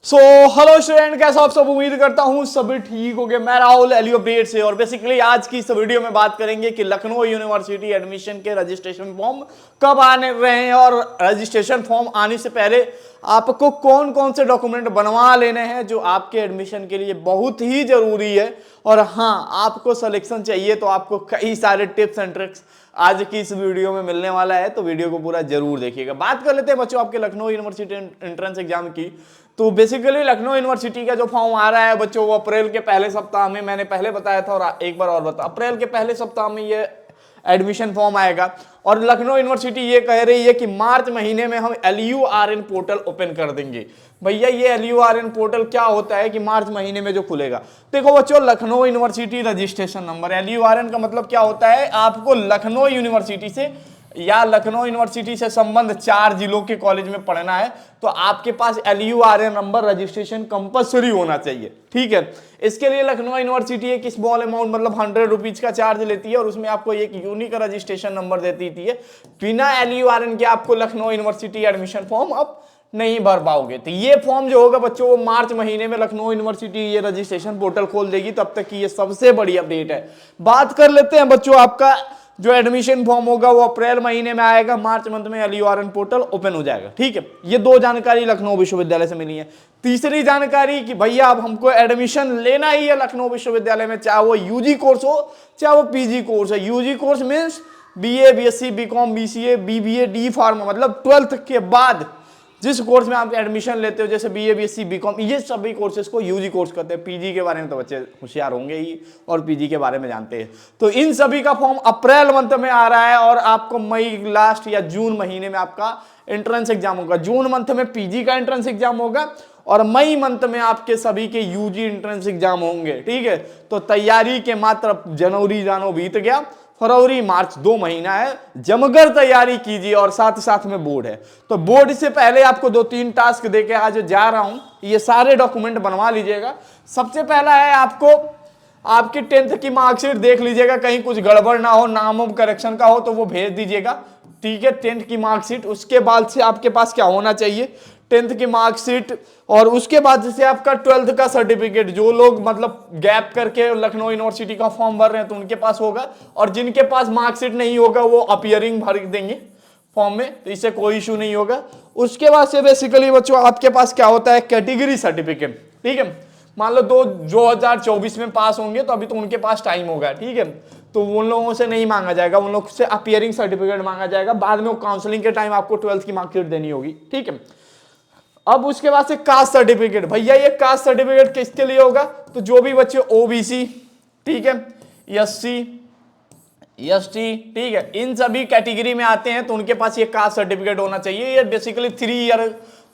Hello student, कैसा आप सब? उम्मीद करता हूँ सभी ठीक हो गए। मैं राहुल एलियो अपडेट से और बेसिकली आज की इस वीडियो में बात करेंगे कि लखनऊ यूनिवर्सिटी एडमिशन के रजिस्ट्रेशन फॉर्म कब आने रहे हैं और रजिस्ट्रेशन फॉर्म आने से पहले आपको कौन कौन से डॉक्यूमेंट बनवा लेने हैं जो आपके एडमिशन के लिए बहुत ही जरूरी है। और हाँ, आपको सिलेक्शन चाहिए तो आपको कई सारे टिप्स एंड ट्रिक्स आज की इस वीडियो में मिलने वाला है, तो वीडियो को पूरा जरूर देखिएगा। बात कर लेते हैं बच्चों आपके लखनऊ यूनिवर्सिटी एंट्रेंस एग्जाम की। तो बेसिकली लखनऊ यूनिवर्सिटी का जो फॉर्म आ रहा है बच्चों, वो अप्रैल के पहले सप्ताह में, मैंने पहले बताया था और एक बार और बता, अप्रैल के पहले सप्ताह में ये एडमिशन फॉर्म आएगा। और लखनऊ यूनिवर्सिटी ये कह रही है कि मार्च महीने में हम LURN पोर्टल ओपन कर देंगे। भैया ये LURN पोर्टल क्या होता है कि मार्च महीने में जो खुलेगा? देखो बच्चों, Lucknow university registration number, LURN का मतलब क्या होता है? आपको लखनऊ यूनिवर्सिटी से या लखनऊ यूनिवर्सिटी से संबंध 4 जिलों के कॉलेज में पढ़ना है तो आपके पास LURN नंबर रजिस्ट्रेशन कंपल्सरी होना चाहिए। ठीक है, इसके लिए लखनऊ यूनिवर्सिटी एक स्मॉल अमाउंट मतलब 100 रुपीज का चार्ज लेती है और उसमें आपको एक यूनिक रजिस्ट्रेशन नंबर देती है। बिना LURN के आपको लखनऊ यूनिवर्सिटी एडमिशन फॉर्म अब नहीं भर पाओगे। तो ये फॉर्म जो होगा बच्चों, वो मार्च महीने में लखनऊ यूनिवर्सिटी ये रजिस्ट्रेशन पोर्टल खोल देगी। तब तक की ये सबसे बड़ी अपडेट है। बात कर लेते हैं बच्चों, आपका जो एडमिशन फॉर्म होगा वो अप्रैल महीने में आएगा, मार्च मंथ में LURN पोर्टल ओपन हो जाएगा। ठीक है, ये 2 जानकारी लखनऊ विश्वविद्यालय से मिली है। तीसरी जानकारी कि भैया अब हमको एडमिशन लेना ही है लखनऊ विश्वविद्यालय में, चाहे वो UG कोर्स हो चाहे वो PG कोर्स है। UG course means BA BSc BCom BCA BBA D pharma, मतलब 12th के बाद जिस कोर्स में आप एडमिशन लेते हो, जैसे BA BSc BCom, ये सभी कोर्सेज को UG कोर्स कहते हैं। PG के बारे में तो बच्चे होशियार होंगे ही और PG के बारे में जानते हैं। तो इन सभी का फॉर्म अप्रैल मंथ में आ रहा है और आपको मई लास्ट या जून महीने में आपका एंट्रेंस एग्जाम होगा। जून मंथ में PG का एंट्रेंस एग्जाम होगा और मई मंथ में आपके सभी के UG एंट्रेंस एग्जाम होंगे। ठीक है, तो तैयारी के मात्र जनवरी जानो बीत गया, फरवरी मार्च 2 महीना है, जमकर तैयारी कीजिए। और साथ साथ में बोर्ड है, तो बोर्ड से पहले आपको 2-3 टास्क देके आज जा रहा हूं, ये सारे डॉक्यूमेंट बनवा लीजिएगा। सबसे पहला है आपको आपकी 10th की मार्कशीट देख लीजिएगा, कहीं कुछ गड़बड़ ना हो, नाम ऑफ करेक्शन का हो तो वो भेज दीजिएगा। ठीक है, 10th की मार्कशीट, उसके बाद से आपके पास क्या होना चाहिए? 10th की मार्कशीट और उसके बाद से आपका 12th का सर्टिफिकेट। जो लोग मतलब गैप करके लखनऊ यूनिवर्सिटी का फॉर्म भर रहे हैं तो उनके पास होगा, और जिनके पास मार्कशीट नहीं होगा वो अपीयरिंग भर देंगे फॉर्म में, तो इससे कोई इशू नहीं होगा। उसके बाद से बेसिकली बच्चों आपके पास क्या होता है? Category certificate. ठीक है, मान लो 2024 में पास होंगे तो अभी तो उनके पास टाइम होगा। ठीक है, तो उन लोगों से नहीं मांगा जाएगा, उन लोगों से अपीयरिंग सर्टिफिकेट मांगा जाएगा। बाद में काउंसलिंग के टाइम आपको 12th की मार्कशीट देनी होगी। ठीक है, अब उसके बाद से कास्ट सर्टिफिकेट। भैया ये कास्ट सर्टिफिकेट किसके लिए होगा? तो जो भी बच्चे OBC, ठीक है, SC ST, ठीक है, इन सभी कैटेगरी में आते हैं तो उनके पास ये कास्ट सर्टिफिकेट होना चाहिए। ये बेसिकली 3 ईयर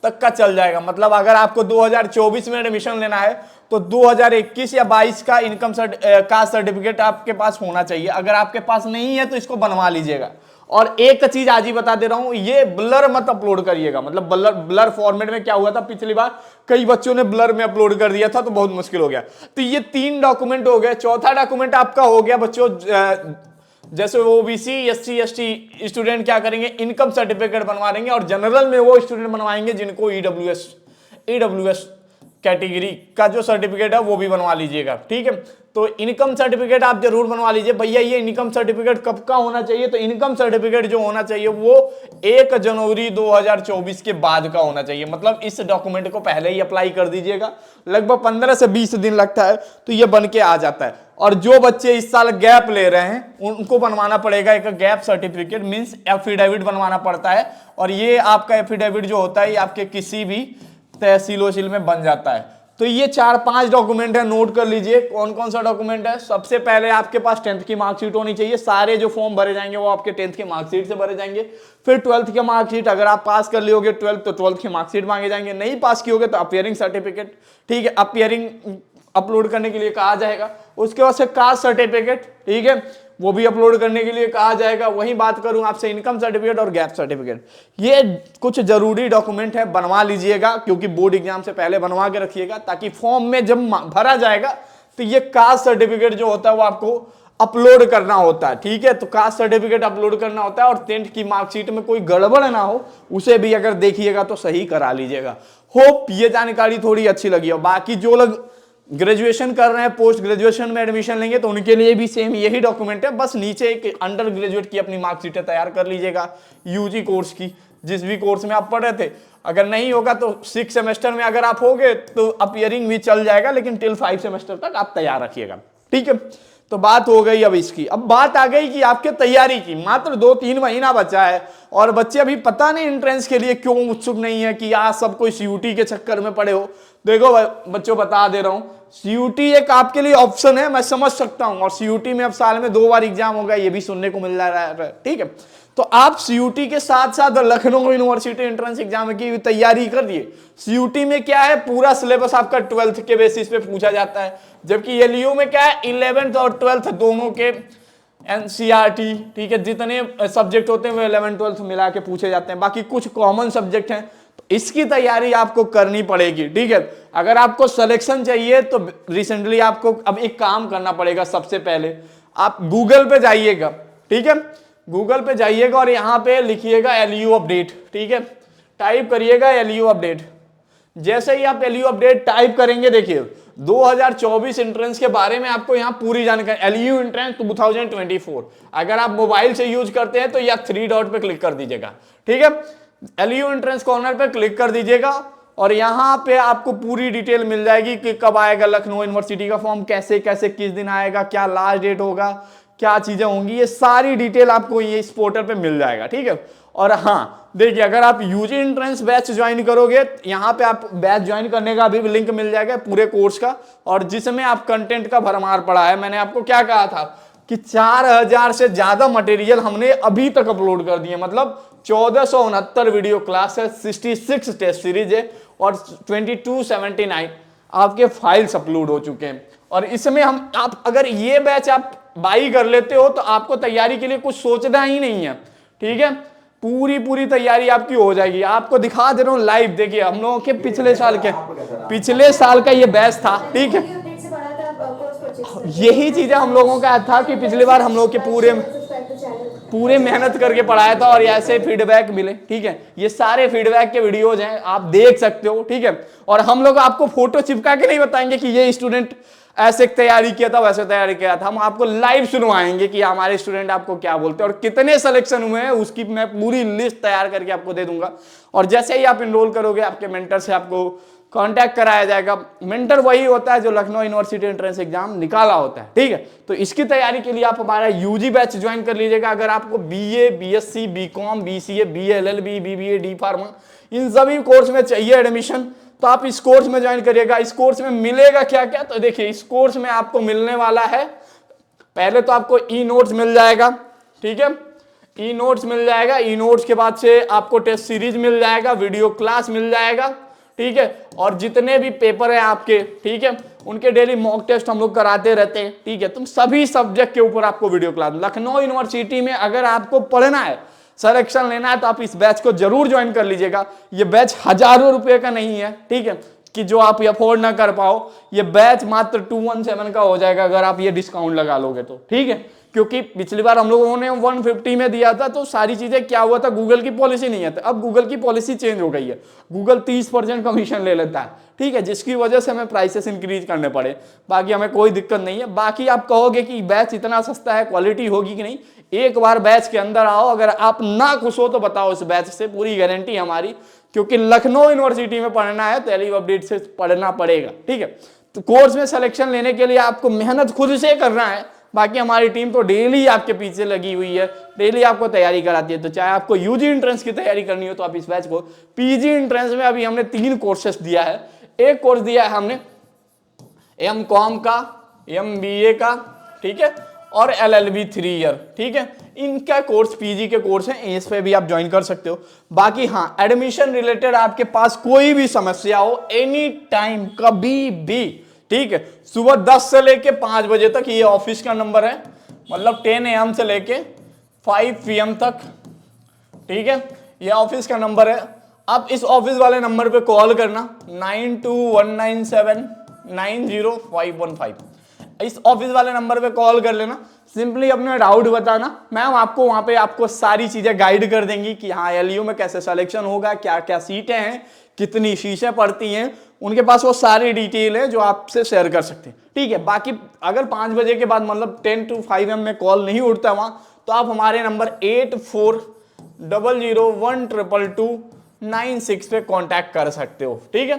तक का चल जाएगा। मतलब अगर आपको 2024 में एडमिशन लेना है तो 2021 या 22 का इनकम कास्ट सर्टिफिकेट आपके पास होना चाहिए। अगर आपके पास नहीं है तो इसको बनवा लीजिएगा। और एक चीज आज ही बता दे रहा हूं, ये ब्लर मत अपलोड करिएगा। मतलब ब्लर फॉर्मेट में क्या हुआ था पिछली बार, कई बच्चों ने ब्लर में अपलोड कर दिया था तो बहुत मुश्किल हो गया। तो ये 3 डॉक्यूमेंट हो गए। चौथा डॉक्यूमेंट आपका हो गया बच्चों, जैसे OBC SC ST स्टूडेंट क्या करेंगे? इनकम सर्टिफिकेट बनवा देंगे, और जनरल में वो स्टूडेंट बनवाएंगे जिनको EWS कैटेगरी का जो सर्टिफिकेट है वो भी बनवा लीजिएगा। ठीक है, तो इनकम सर्टिफिकेट आप जरूर बनवा लीजिए। भैया ये इनकम सर्टिफिकेट कब का होना चाहिए? तो इनकम सर्टिफिकेट जो होना चाहिए वो 1 जनवरी 2024 के बाद का होना चाहिए। मतलब इस डॉक्यूमेंट को पहले ही अप्लाई कर दीजिएगा, लगभग 15 से 20 दिन लगता है तो ये बन के आ जाता है। और जो बच्चे इस साल गैप ले रहे हैं उनको बनवाना पड़ेगा एक गैप सर्टिफिकेट, मीन्स एफिडेविट बनवाना पड़ता है। और ये आपका एफिडेविट जो होता है ये आपके किसी भी तहसील वसील में बन जाता है। तो ये 4-5 डॉक्यूमेंट है, नोट कर लीजिए कौन कौन सा डॉक्यूमेंट है। सबसे पहले आपके पास 10th की मार्कशीट होनी चाहिए। सारे जो फॉर्म भरे जाएंगे वो आपके 10th की मार्कशीट से भरे जाएंगे। फिर 12th की मार्कशीट, अगर आप पास कर लियोगे 12th तो 12th की मार्कशीट मांगे जाएंगे। नहीं पास कियोगे तो अपीयरिंग सर्टिफिकेट, ठीक है, अपीयरिंग अपलोड करने के लिए कहा जाएगा। उसके बाद से कास्ट सर्टिफिकेट, ठीक है, वो भी अपलोड करने के लिए कहा जाएगा। वही बात करूं आपसे इनकम सर्टिफिकेट और गैप सर्टिफिकेट, ये कुछ जरूरी डॉक्यूमेंट है, बनवा लीजिएगा क्योंकि बोर्ड एग्जाम से पहले बनवा के रखिएगा, ताकि फॉर्म में जब भरा जाएगा तो ये कास्ट सर्टिफिकेट जो होता है वो आपको अपलोड करना होता है। ठीक है, तो कास्ट सर्टिफिकेट अपलोड करना होता है और 10th की मार्कशीट में कोई गड़बड़ ना हो उसे भी अगर देखिएगा तो सही करा लीजिएगा। होप ये जानकारी थोड़ी अच्छी लगी हो। बाकी जो लोग ग्रेजुएशन कर रहे हैं, पोस्ट ग्रेजुएशन में एडमिशन लेंगे, तो उनके लिए भी सेम यही डॉक्यूमेंट है, बस नीचे एक अंडर ग्रेजुएट की अपनी मार्कशीटें तैयार कर लीजिएगा यूजी कोर्स की, जिस भी कोर्स में आप पढ़ रहे थे। अगर नहीं होगा तो 6 सेमेस्टर में अगर आप होगे तो अपीयरिंग भी चल जाएगा, लेकिन टिल 5 सेमेस्टर तक आप तैयार रखिएगा, ठीक है। तो बात हो गई अब इसकी। अब बात आ गई कि आपके तैयारी की, मात्र 2-3 महीना बचा है और बच्चे अभी पता नहीं एंट्रेंस के लिए क्यों उत्सुक नहीं है कि आज सब कोई सीयूटी के चक्कर में पड़े हो। देखो बच्चों, बता दे रहा हूं, सीयूटी एक आपके लिए ऑप्शन है, मैं समझ सकता हूं, और सीयूटी में अब साल में 2 बार एग्जाम होगा, ये भी सुनने को मिल रहा है, ठीक है। तो आप सीयूटी के साथ साथ लखनऊ यूनिवर्सिटी एंट्रेंस एग्जाम की तैयारी करिए। सीयूटी में क्या है, पूरा सिलेबस आपका 12th के बेसिस पे पूछा जाता है, जबकि एलयू में क्या है, 11th और 12th दोनों के एनसीईआरटी, ठीक है, जितने सब्जेक्ट होते हैं वो 11th-12th मिला के पूछे जाते हैं, बाकी कुछ कॉमन सब्जेक्ट हैं, तो इसकी तैयारी आपको करनी पड़ेगी, ठीक है। अगर आपको सिलेक्शन चाहिए तो रिसेंटली आपको अब एक काम करना पड़ेगा। सबसे पहले आप गूगल पे जाइएगा, ठीक है, गूगल पे जाइएगा और यहाँ पे लिखिएगा एलयू अपडेट, ठीक है, टाइप करिएगा एलयू अपडेट। जैसे ही आप एलयू अपडेट टाइप करेंगे, देखिए 2024 एंट्रेंस के बारे में आपको यहाँ पूरी जानकारी, एलयू एंट्रेंस 2024, अगर आप मोबाइल से यूज करते हैं तो या 3 डॉट पे क्लिक कर दीजिएगा, ठीक है, एलयू एंट्रेंस कॉर्नर पे क्लिक कर दीजिएगा और यहाँ पे आपको पूरी डिटेल मिल जाएगी कि कब आएगा लखनऊ यूनिवर्सिटी का फॉर्म, कैसे कैसे किस दिन आएगा, क्या लास्ट डेट होगा, क्या चीजें होंगी, ये सारी डिटेल आपको ये इस पोर्टल पे मिल जाएगा, ठीक है। और हाँ देखिए, अगर आप यूजी एंट्रेंस बैच ज्वाइन करोगे, यहाँ पे आप बैच ज्वाइन करने का भी लिंक मिल जाएगा पूरे कोर्स का, और जिसमें आप कंटेंट का भरमार पड़ा है। मैंने आपको क्या कहा था कि 4000 से ज्यादा मटेरियल हमने अभी तक अपलोड कर दिए, मतलब 1469 वीडियो क्लास है, 66 टेस्ट सीरीज है और 2279 आपके फाइल्स अपलोड हो चुके हैं। और इसमें हम आप अगर ये बैच आप बाई कर लेते हो तो आपको तैयारी के लिए कुछ सोचना ही नहीं है, ठीक है, पूरी तैयारी आपकी हो जाएगी। आपको दिखा दे रहा हूँ लाइव, देखिए हम लोगों के पिछले साल का ये बैच था, ठीक है, यही चीजें हम लोगों का था कि पिछली बार हम लोग के पूरे मेहनत करके पढ़ाया था और ऐसे फीडबैक मिले, ठीक है, ये सारे फीडबैक के वीडियोज हैं, आप देख सकते हो, ठीक है। और हम लोग आपको फोटो चिपका के नहीं बताएंगे कि ये स्टूडेंट ऐसे तैयारी किया था, वैसे तैयारी किया था, हम आपको लाइव सुनवाएंगे कि हमारे स्टूडेंट आपको क्या बोलते हैं और कितने सिलेक्शन हुए हैं, उसकी मैं पूरी लिस्ट तैयार करके आपको दे दूंगा। और जैसे ही आप इनरोल करोगे, आपके मेंटर से आपको कांटेक्ट कराया जाएगा। मेंटर वही होता है जो लखनऊ यूनिवर्सिटी एंट्रेंस एग्जाम निकाला होता है, ठीक है। तो इसकी तैयारी के लिए आप हमारा यूजी बैच ज्वाइन कर लीजिएगा। अगर आपको BA, BSc, BCom, BCA, BLLB, BBA, D pharma, इन सभी कोर्स में चाहिए एडमिशन, तो आप इस कोर्स में ज्वाइन करिएगा। इस कोर्स में मिलेगा क्या क्या, तो देखिए इस कोर्स में आपको मिलने वाला है, पहले तो आपको ई नोट्स मिल जाएगा, ठीक है, ई नोट्स मिल जाएगा। ई नोट्स के बाद से आपको टेस्ट सीरीज मिल जाएगा, वीडियो क्लास मिल जाएगा, ठीक है, और जितने भी पेपर हैं आपके, ठीक है, उनके डेली मॉक टेस्ट हम लोग कराते रहते हैं, ठीक है। तुम सभी सब्जेक्ट के ऊपर आपको वीडियो क्लास। लखनऊ यूनिवर्सिटी में अगर आपको पढ़ना है, सिलेक्शन लेना है, तो आप इस बैच को जरूर ज्वाइन कर लीजिएगा। ये बैच हजारों रुपए का नहीं है, ठीक है, कि जो आप अफोर्ड ना कर पाओ। ये बैच मात्र 217 का हो जाएगा अगर आप ये डिस्काउंट लगा लोगे तो, ठीक है। क्योंकि पिछली बार हम लोगों ने 150 में दिया था, तो सारी चीजें क्या हुआ था, गूगल की पॉलिसी नहीं है, अब गूगल की पॉलिसी चेंज हो गई है। गूगल 30% कमीशन ले लेता है, ठीक है, जिसकी वजह से हमें प्राइसेस इंक्रीज करने पड़े। बाकी हमें कोई दिक्कत नहीं है। बाकी आप कहोगे कि बैच इतना सस्ता है, क्वालिटी होगी कि नहीं, एक बार बैच के अंदर आओ, अगर आप ना खुश हो तो बताओ इस बैच से, पूरी गारंटी हमारी। क्योंकि लखनऊ यूनिवर्सिटी में पढ़ना है तो एलयू अपडेट से पढ़ना पड़ेगा, ठीक है। तो कोर्स में सिलेक्शन लेने के लिए आपको मेहनत खुद से करना है। बाकी हमारी टीम तो डेली आपके पीछे लगी हुई है, डेली आपको तैयारी कराती है। तो चाहे आपको यूजी एंट्रेंस की तैयारी करनी हो तो आप इस बैच को, पीजी एंट्रेंस में अभी हमने 3 कोर्सेस दिया है। एक कोर्स दिया है हमने एम.कॉम का, एम.बी.ए का, ठीक है, और एलएलबी 3 ईयर, ठीक है। इनका कोर्स पीजी के कोर्स है, इस पे भी आप ज्वाइन कर सकते हो। बाकी हाँ, एडमिशन रिलेटेड आपके पास कोई भी समस्या हो, एनी टाइम, कभी भी, ठीक है, सुबह 10 से लेके 5 बजे तक, ये ऑफिस का नंबर है, मतलब 10 AM से लेके 5 PM तक, ठीक है, ये ऑफिस का नंबर है। आप इस ऑफिस वाले नंबर पे कॉल करना, 9219790515, इस ऑफिस वाले नंबर पे कॉल कर लेना। सिंपली अपना डाउट बताना, मैम आपको वहां पे आपको सारी चीजें गाइड कर देंगी कि हाँ एलयू में कैसे सिलेक्शन होगा, क्या क्या सीटें हैं, कितनी शीशें पड़ती हैं, उनके पास वो सारी डिटेल है जो आपसे शेयर कर सकते हैं। ठीक है, बाकी अगर 5 बजे के बाद मतलब 10 to 5 में कॉल नहीं उठता वहां, तो आप हमारे नंबर 8400122296 पे कांटेक्ट कर सकते हो। ठीक है,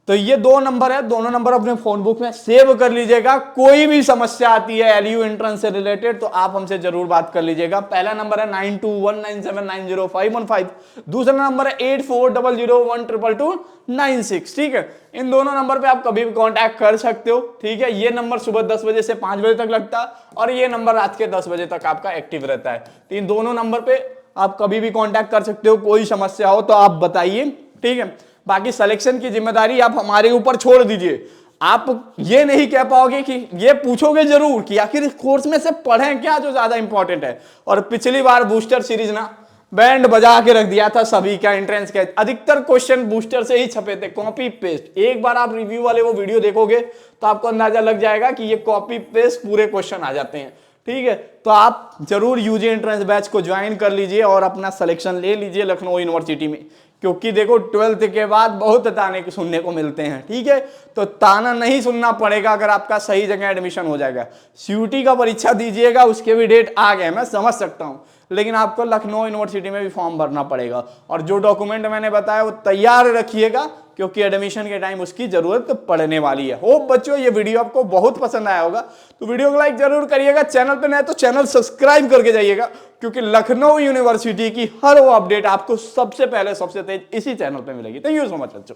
तो ये 2 नंबर है, दोनों नंबर अपने फोन बुक में सेव कर लीजिएगा। कोई भी समस्या आती है एलयू एंट्रेंस से रिलेटेड तो आप हमसे जरूर बात कर लीजिएगा। पहला नंबर है 9219790515, दूसरा नंबर है 8400122296। ठीक है, इन दोनों नंबर पे आप कभी भी कांटेक्ट कर सकते हो। ठीक है, ये नंबर सुबह 10 बजे से 5 बजे तक लगता है और ये नंबर रात के 10 बजे तक आपका एक्टिव रहता है। तो इन दोनों नंबर पे आप कभी भी कांटेक्ट कर सकते हो, कोई समस्या हो तो आप बताइए। ठीक है, बाकी सिलेक्शन की जिम्मेदारी आप हमारे ऊपर छोड़ दीजिए। आप ये नहीं कह पाओगे कि ये पूछोगे जरूर कि आखिर इस कोर्स में से पढ़ें क्या जो ज्यादा इंपॉर्टेंट है। और पिछली बार बूस्टर सीरीज ना बैंड बजा के रख दिया था सभी का एंट्रेंस के, अधिकतर क्वेश्चन बूस्टर से ही छपे थे, कॉपी पेस्ट। एक बार आप रिव्यू वाले वो वीडियो देखोगे तो आपको अंदाजा लग जाएगा कि ये कॉपी पेस्ट पूरे क्वेश्चन आ जाते हैं। ठीक है, तो आप जरूर यूजी एंट्रेंस बैच को ज्वाइन कर लीजिए और अपना सिलेक्शन ले लीजिए लखनऊ यूनिवर्सिटी में, क्योंकि देखो 12th के बाद बहुत ताने सुनने को मिलते हैं। ठीक है, तो ताना नहीं सुनना पड़ेगा अगर आपका सही जगह एडमिशन हो जाएगा। सीयूटी का परीक्षा दीजिएगा, उसके भी डेट आ गए, मैं समझ सकता हूं, लेकिन आपको लखनऊ यूनिवर्सिटी में भी फॉर्म भरना पड़ेगा। और जो डॉक्यूमेंट मैंने बताया वो तैयार रखिएगा, क्योंकि एडमिशन के टाइम उसकी जरूरत पड़ने वाली है। होप बच्चों ये वीडियो आपको बहुत पसंद आया होगा, तो वीडियो को लाइक जरूर करिएगा। चैनल पे नए तो चैनल सब्सक्राइब करके जाइएगा, क्योंकि लखनऊ यूनिवर्सिटी की हर वो अपडेट आपको सबसे पहले सबसे तेज इसी चैनल पे मिलेगी। थैंक यू सो मच बच्चों।